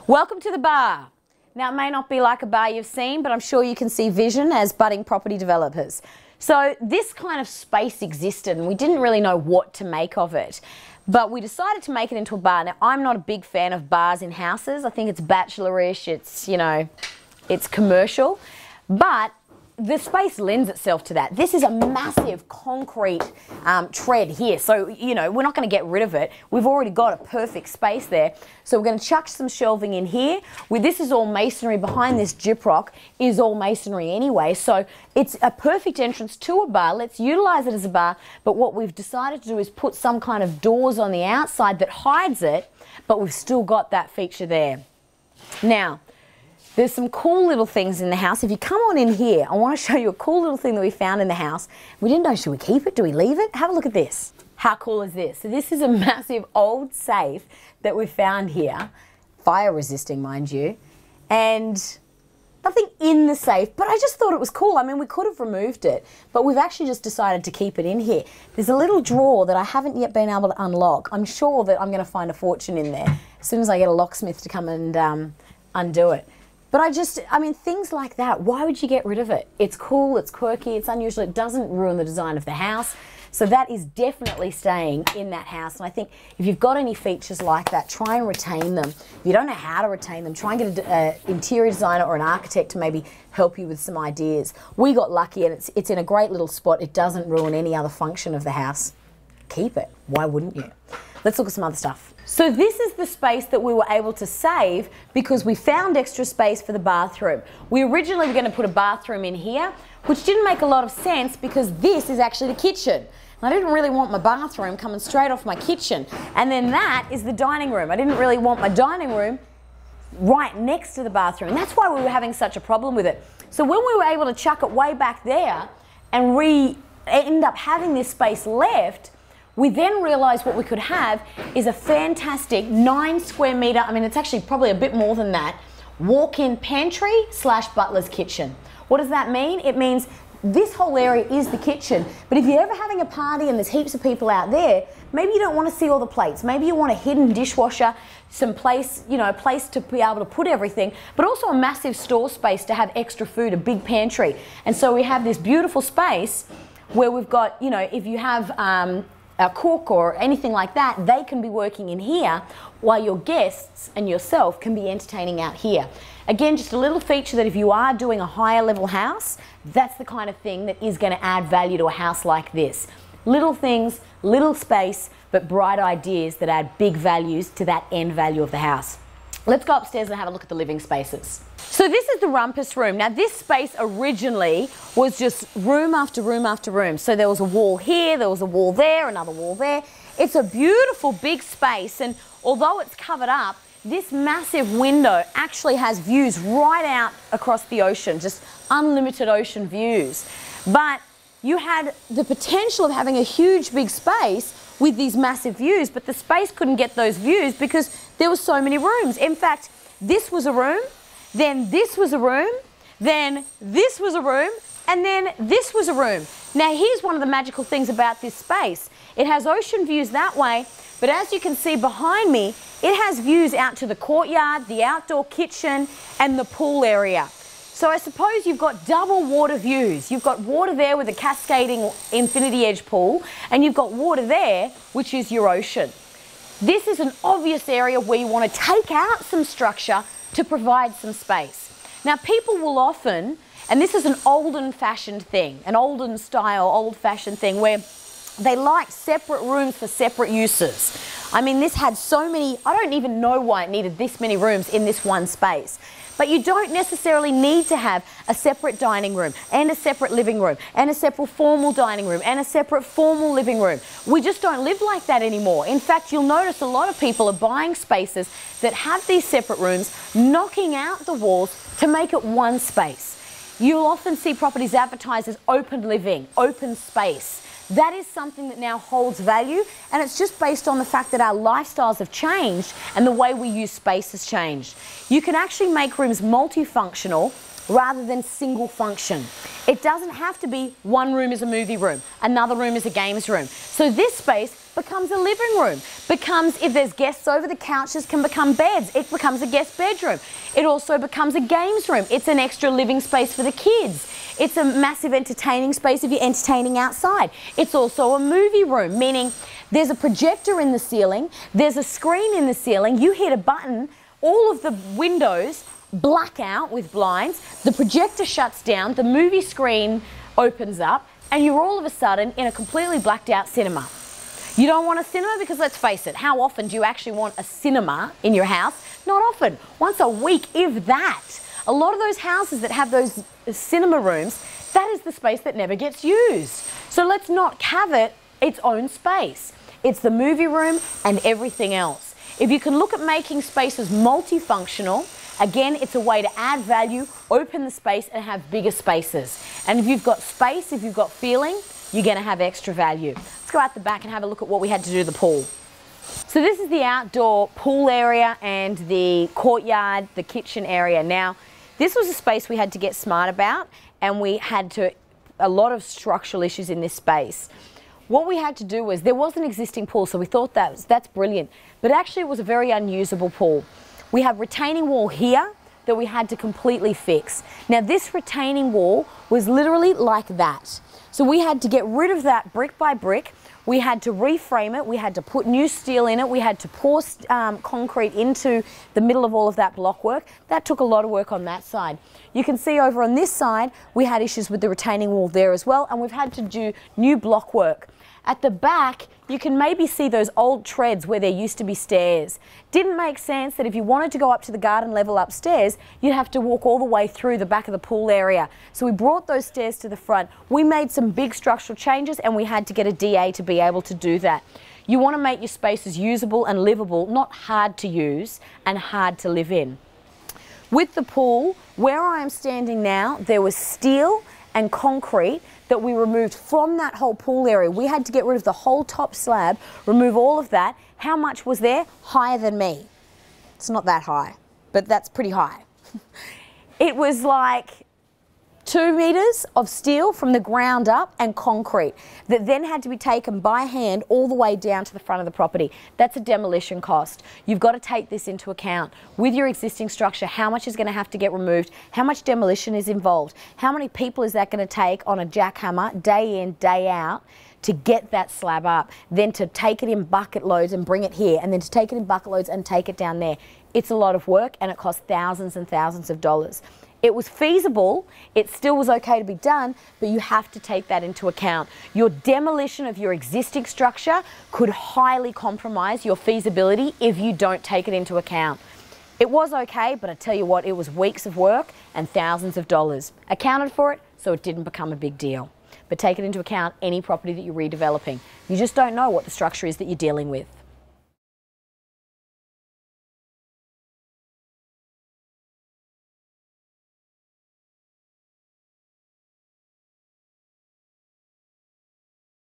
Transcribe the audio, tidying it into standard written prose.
Welcome to the bar. Now, it may not be like a bar you've seen, but I'm sure you can see vision as budding property developers. So this kind of space existed and we didn't really know what to make of it. But we decided to make it into a bar. Now, I'm not a big fan of bars in houses. I think it's bachelorish, it's, you know, it's commercial. But the space lends itself to that. This is a massive concrete tread here. So, you know, we're not going to get rid of it. We've already got a perfect space there. So we're going to chuck some shelving in here. This is all masonry. Behind this gyprock is all masonry anyway. So it's a perfect entrance to a bar. Let's utilize it as a bar. But what we've decided to do is put some kind of doors on the outside that hides it, but we've still got that feature there. Now, there's some cool little things in the house. If you come on in here, I want to show you a cool little thing that we found in the house. We didn't know, should we keep it? Do we leave it? Have a look at this. How cool is this? So this is a massive old safe that we found here. Fire resisting, mind you. And nothing in the safe, but I just thought it was cool. I mean, we could have removed it, but we've actually just decided to keep it in here. There's a little drawer that I haven't yet been able to unlock. I'm sure that I'm going to find a fortune in there as soon as I get a locksmith to come and undo it. But I mean, things like that, why would you get rid of it? It's cool, it's quirky, it's unusual, it doesn't ruin the design of the house. So that is definitely staying in that house. And I think if you've got any features like that, try and retain them. If you don't know how to retain them, try and get an interior designer or an architect to maybe help you with some ideas. We got lucky and it's in a great little spot. It doesn't ruin any other function of the house. Keep it. Why wouldn't you? Let's look at some other stuff. So this is the space that we were able to save because we found extra space for the bathroom. We originally were going to put a bathroom in here, which didn't make a lot of sense because this is actually the kitchen. And I didn't really want my bathroom coming straight off my kitchen. And then that is the dining room. I didn't really want my dining room right next to the bathroom. And that's why we were having such a problem with it. So when we were able to chuck it way back there and end up having this space left, we then realised what we could have is a fantastic 9 square metre, I mean it's actually probably a bit more than that, walk-in pantry / butler's kitchen. What does that mean? It means this whole area is the kitchen, but if you're ever having a party and there's heaps of people out there, maybe you don't want to see all the plates. Maybe you want a hidden dishwasher, some place, you know, a place to be able to put everything, but also a massive store space to have extra food, a big pantry. And so we have this beautiful space where we've got, you know, if you have a cook or anything like that, they can be working in here while your guests and yourself can be entertaining out here. Again, just a little feature that if you are doing a higher level house, that's the kind of thing that is going to add value to a house like this. Little things, little space, but bright ideas that add big values to that end value of the house. Let's go upstairs and have a look at the living spaces. So this is the rumpus room. Now this space originally was just room after room after room. So there was a wall here, there was a wall there, another wall there. It's a beautiful big space, and although it's covered up, this massive window actually has views right out across the ocean, just unlimited ocean views. But you had the potential of having a huge big space with these massive views, but the space couldn't get those views because there were so many rooms. In fact, this was a room, then this was a room, then this was a room, and then this was a room. Now here's one of the magical things about this space. It has ocean views that way, but as you can see behind me, it has views out to the courtyard, the outdoor kitchen, and the pool area. So I suppose you've got double water views. You've got water there with a cascading infinity edge pool, and you've got water there, which is your ocean. This is an obvious area where you want to take out some structure to provide some space. Now people will often, and this is an olden fashioned thing, an olden style, old fashioned thing where they like separate rooms for separate uses. I mean, this had so many, I don't even know why it needed this many rooms in this one space. But you don't necessarily need to have a separate dining room and a separate living room and a separate formal dining room and a separate formal living room. We just don't live like that anymore. In fact, you'll notice a lot of people are buying spaces that have these separate rooms, knocking out the walls to make it one space. You'll often see properties advertised as open living, open space. That is something that now holds value, and it's just based on the fact that our lifestyles have changed and the way we use space has changed. You can actually make rooms multifunctional rather than single function. It doesn't have to be one room is a movie room, another room is a games room. So this space becomes a living room, becomes, if there's guests over, the couches can become beds. It becomes a guest bedroom. It also becomes a games room. It's an extra living space for the kids. It's a massive entertaining space if you're entertaining outside. It's also a movie room, meaning there's a projector in the ceiling, there's a screen in the ceiling, you hit a button, all of the windows black out with blinds, the projector shuts down, the movie screen opens up, and you're all of a sudden in a completely blacked out cinema. You don't want a cinema because, let's face it, how often do you actually want a cinema in your house? Not often. Once a week, if that. A lot of those houses that have those cinema rooms, that is the space that never gets used. So let's not have it its own space. It's the movie room and everything else. If you can look at making spaces multifunctional, again, it's a way to add value, open the space and have bigger spaces. And if you've got space, if you've got feeling, you're going to have extra value. Let's go out the back and have a look at what we had to do to the pool. So this is the outdoor pool area and the courtyard, the kitchen area. Now, this was a space we had to get smart about, and we had a lot of structural issues in this space. What we had to do was, there was an existing pool, so we thought that's brilliant, but actually it was a very unusable pool. We have retaining wall here that we had to completely fix. Now this retaining wall was literally like that. So we had to get rid of that brick by brick. We had to reframe it. We had to put new steel in it. We had to pour concrete into the middle of all of that block work. That took a lot of work on that side. You can see over on this side, we had issues with the retaining wall there as well, and we've had to do new block work. At the back, you can maybe see those old treads where there used to be stairs. Didn't make sense that if you wanted to go up to the garden level upstairs, you'd have to walk all the way through the back of the pool area. So we brought those stairs to the front. We made some big structural changes, and we had to get a DA to be able to do that. You want to make your spaces usable and livable, not hard to use and hard to live in. With the pool, where I am standing now, there was steel and concrete that we removed from that whole pool area. We had to get rid of the whole top slab, remove all of that. How much was there? Higher than me. It's not that high, but that's pretty high. It was like 2 meters of steel from the ground up and concrete that then had to be taken by hand all the way down to the front of the property. That's a demolition cost. You've got to take this into account. With your existing structure, how much is going to have to get removed? How much demolition is involved? How many people is that going to take on a jackhammer day in, day out to get that slab up, then to take it in bucket loads and bring it here, and then to take it in bucket loads and take it down there? It's a lot of work, and it costs thousands and thousands of dollars. It was feasible, it still was okay to be done, but you have to take that into account. Your demolition of your existing structure could highly compromise your feasibility if you don't take it into account. It was okay, but I tell you what, it was weeks of work and thousands of dollars. Accounted for it, so it didn't become a big deal. But take it into account any property that you're redeveloping. You just don't know what the structure is that you're dealing with.